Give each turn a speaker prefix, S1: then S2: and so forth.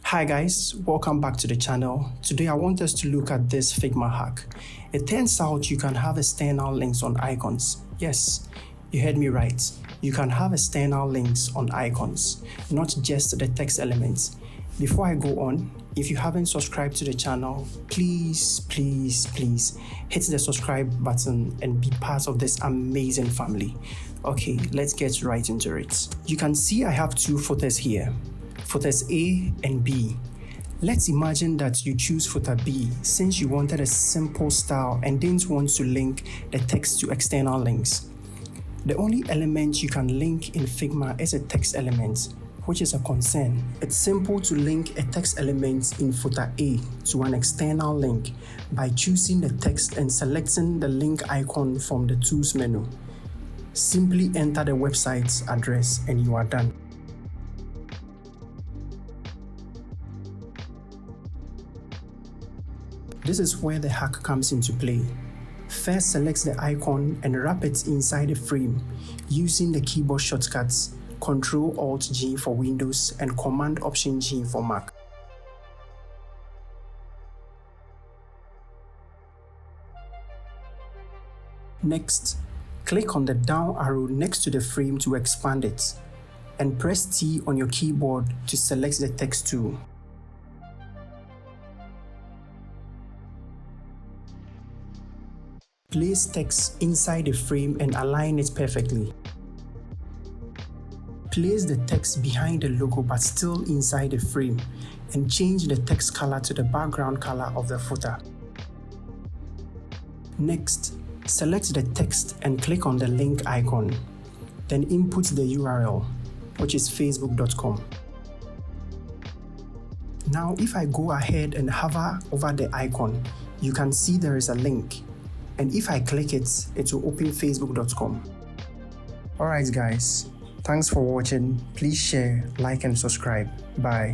S1: Hi guys, welcome back to the channel. Today I want us to look at this Figma hack. It turns out you can have external links on icons. Yes, you heard me right. You can have external links on icons, not just the text elements. Before I go on, if you haven't subscribed to the channel, please hit the subscribe button and be part of this amazing family. Okay, let's get right into it. You can see I have two footers here. Footers A and B. Let's imagine that you choose footer B since you wanted a simple style and didn't want to link the text to external links. The only element you can link in Figma is a text element, which is a concern. It's simple to link a text element in footer A to an external link by choosing the text and selecting the link icon from the Tools menu. Simply enter the website's address and you are done. This is where the hack comes into play. First, select the icon and wrap it inside the frame using the keyboard shortcuts Ctrl-Alt-G for Windows and Command-Option-G for Mac. Next, click on the down arrow next to the frame to expand it, and press T on your keyboard to select the text tool. Place text inside the frame and align it perfectly. Place the text behind the logo but still inside the frame and change the text color to the background color of the footer. Next, select the text and click on the link icon. Then input the URL, which is facebook.com. Now, if I go ahead and hover over the icon, you can see there is a link. And if I click it, it will open facebook.com. Alright guys, thanks for watching. Please share, like and subscribe. Bye.